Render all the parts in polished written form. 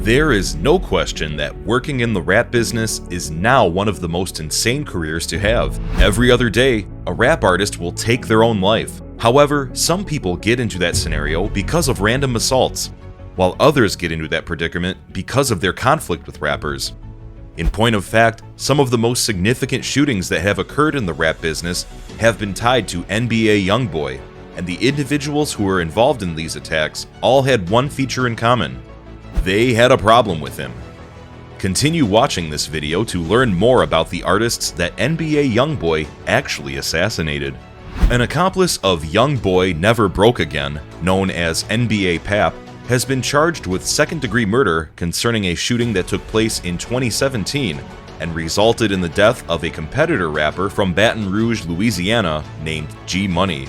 There is no question that working in the rap business is now one of the most insane careers to have. Every other day, a rap artist will take their own life. However, some people get into that scenario because of random assaults, while others get into that predicament because of their conflict with rappers. In point of fact, some of the most significant shootings that have occurred in the rap business have been tied to NBA Youngboy, and the individuals who were involved in these attacks all had one feature in common. They had a problem with him. Continue watching this video to learn more about the artists that NBA Youngboy actually assassinated. An accomplice of Youngboy Never Broke Again, known as NBA Pap, has been charged with second-degree murder concerning a shooting that took place in 2017 and resulted in the death of a competitor rapper from Baton Rouge, Louisiana, named G Money.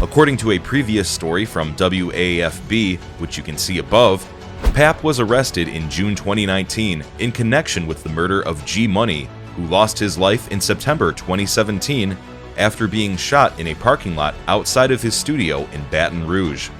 According to a previous story from WAFB, which you can see above, Pap was arrested in June 2019 in connection with the murder of G Money, who lost his life in September 2017 after being shot in a parking lot outside of his studio in Baton Rouge.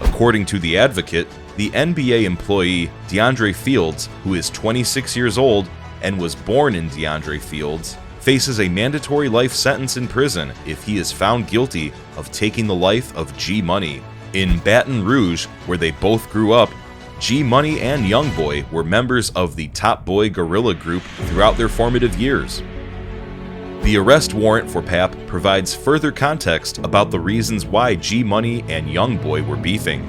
According to The Advocate, the NBA employee DeAndre Fields, who is 26 years old and was born in DeAndre Fields, faces a mandatory life sentence in prison if he is found guilty of taking the life of G Money. In Baton Rouge, where they both grew up, G Money and Youngboy were members of the Top Boy guerrilla group throughout their formative years. The arrest warrant for Pap provides further context about the reasons why G Money and Youngboy were beefing.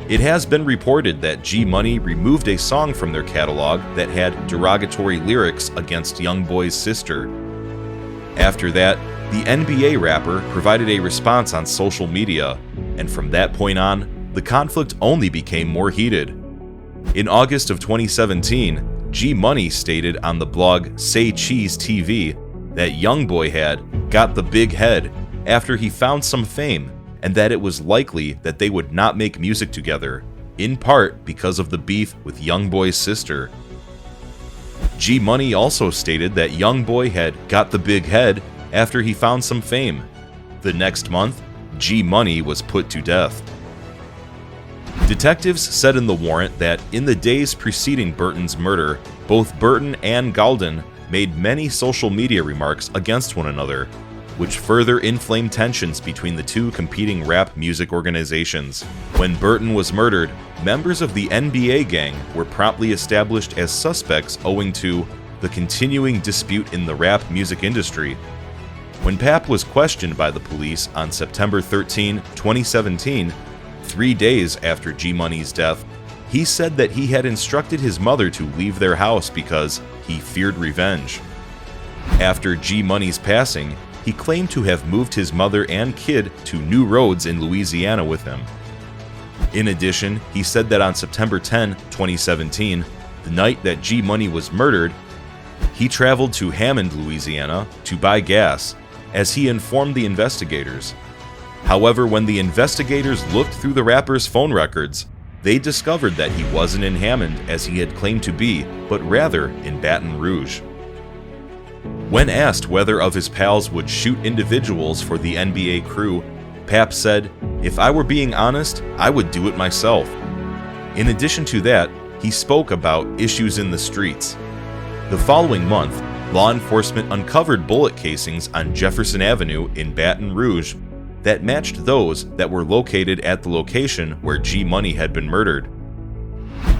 It has been reported that G Money removed a song from their catalog that had derogatory lyrics against Youngboy's sister. After that, the NBA rapper provided a response on social media, and from that point on, the conflict only became more heated. In August of 2017, G Money stated on the blog Say Cheese TV that Youngboy had got the big head after he found some fame, and that it was likely that they would not make music together, in part because of the beef with Youngboy's sister. G Money also stated that Youngboy had got the big head after he found some fame. The next month, G Money was put to death. Detectives said in the warrant that in the days preceding Burton's murder, both Burton and Galden made many social media remarks against one another, which further inflamed tensions between the two competing rap music organizations. When Burton was murdered, members of the NBA gang were promptly established as suspects owing to the continuing dispute in the rap music industry. When Pap was questioned by the police on September 13, 2017, 3 days after G Money's death, he said that he had instructed his mother to leave their house because he feared revenge. After G Money's passing, he claimed to have moved his mother and kid to New Roads in Louisiana with him. In addition, he said that on September 10, 2017, the night that G Money was murdered, he traveled to Hammond, Louisiana to buy gas, as he informed the investigators. However, when the investigators looked through the rapper's phone records, they discovered that he wasn't in Hammond as he had claimed to be, but rather in Baton Rouge. When asked whether of his pals would shoot individuals for the NBA crew, Pap said, "If I were being honest, I would do it myself." In addition to that, he spoke about issues in the streets. The following month, law enforcement uncovered bullet casings on Jefferson Avenue in Baton Rouge that matched those that were located at the location where G Money had been murdered.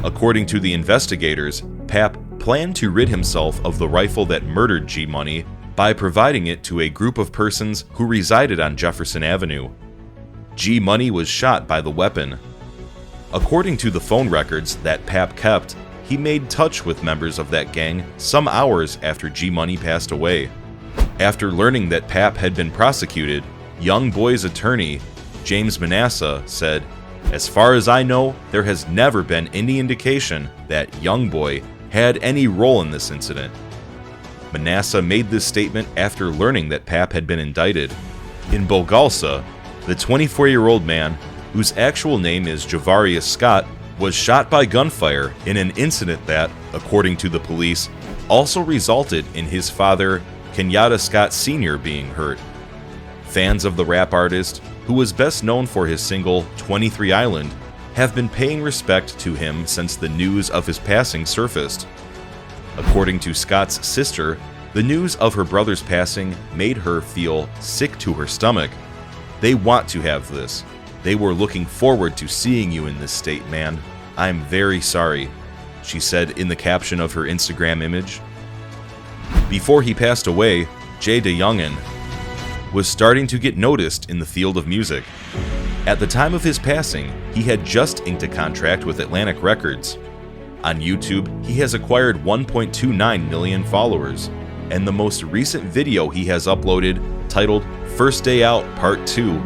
According to the investigators, Pap planned to rid himself of the rifle that murdered G Money by providing it to a group of persons who resided on Jefferson Avenue. G Money was shot by the weapon. According to the phone records that Pap kept, he made touch with members of that gang some hours after G Money passed away. After learning that Pap had been prosecuted, Youngboy's attorney, James Manasseh, said, "As far as I know, there has never been any indication that Youngboy had any role in this incident." Manasseh made this statement after learning that Pap had been indicted. In Bogalsa, the 24-year-old man, whose actual name is Javarius Scott, was shot by gunfire in an incident that, according to the police, also resulted in his father, Kenyatta Scott Sr., being hurt. Fans of the rap artist, who was best known for his single 23 Island, have been paying respect to him since the news of his passing surfaced. According to Scott's sister, the news of her brother's passing made her feel sick to her stomach. "They want to have this. They were looking forward to seeing you in this state, man. I'm very sorry," she said in the caption of her Instagram image. Before he passed away, JayDaYoungan was starting to get noticed in the field of music. At the time of his passing, he had just inked a contract with Atlantic Records. On YouTube, he has acquired 1.29 million followers, and the most recent video he has uploaded, titled "First Day Out Part 2",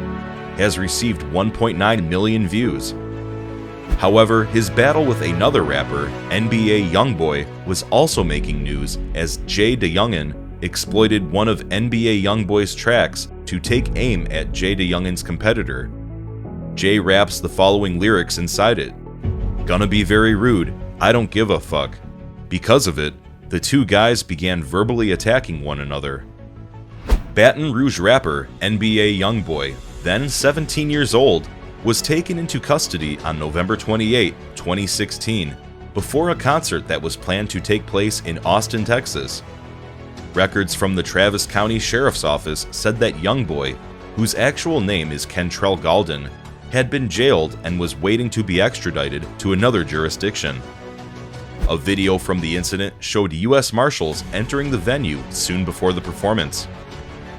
has received 1.9 million views. However, his battle with another rapper, NBA Youngboy, was also making news as JayDaYoungan exploited one of NBA Youngboy's tracks to take aim at JayDaYoungan's competitor. Jay raps the following lyrics inside it: "Gonna be very rude, I don't give a fuck." Because of it, the two guys began verbally attacking one another. Baton Rouge rapper NBA Youngboy, then 17 years old, was taken into custody on November 28, 2016, before a concert that was planned to take place in Austin, Texas. Records from the Travis County Sheriff's Office said that Youngboy, whose actual name is Kentrell Galden, had been jailed and was waiting to be extradited to another jurisdiction. A video from the incident showed U.S. Marshals entering the venue soon before the performance.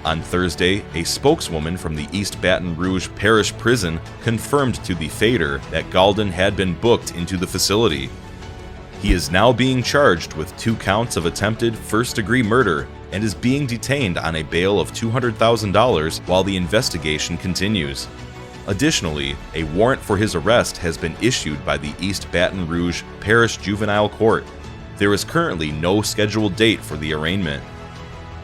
On Thursday, a spokeswoman from the East Baton Rouge Parish Prison confirmed to the Fader that Galden had been booked into the facility. He is now being charged with 2 counts of attempted first-degree murder and is being detained on a bail of $200,000 while the investigation continues. Additionally, a warrant for his arrest has been issued by the East Baton Rouge Parish Juvenile Court. There is currently no scheduled date for the arraignment.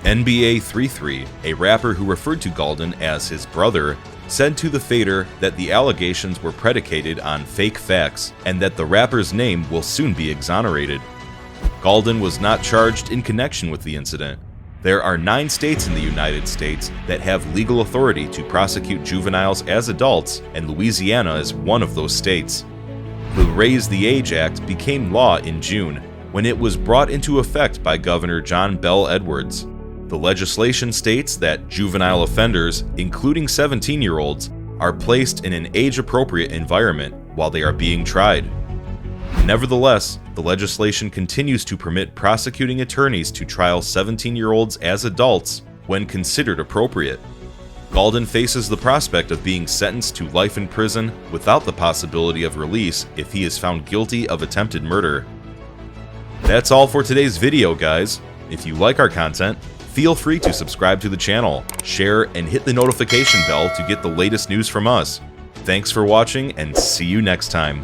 NBA 33, a rapper who referred to Galden as his brother, said to the Fader that the allegations were predicated on fake facts and that the rapper's name will soon be exonerated. Galden was not charged in connection with the incident. There are 9 states in the United States that have legal authority to prosecute juveniles as adults, and Louisiana is one of those states. The Raise the Age Act became law in June, when it was brought into effect by Governor John Bel Edwards. The legislation states that juvenile offenders, including 17-year-olds, are placed in an age-appropriate environment while they are being tried. Nevertheless, the legislation continues to permit prosecuting attorneys to trial 17-year-olds as adults when considered appropriate. Galden faces the prospect of being sentenced to life in prison without the possibility of release if he is found guilty of attempted murder. That's all for today's video, guys. If you like our content, feel free to subscribe to the channel, share, and hit the notification bell to get the latest news from us. Thanks for watching, and see you next time.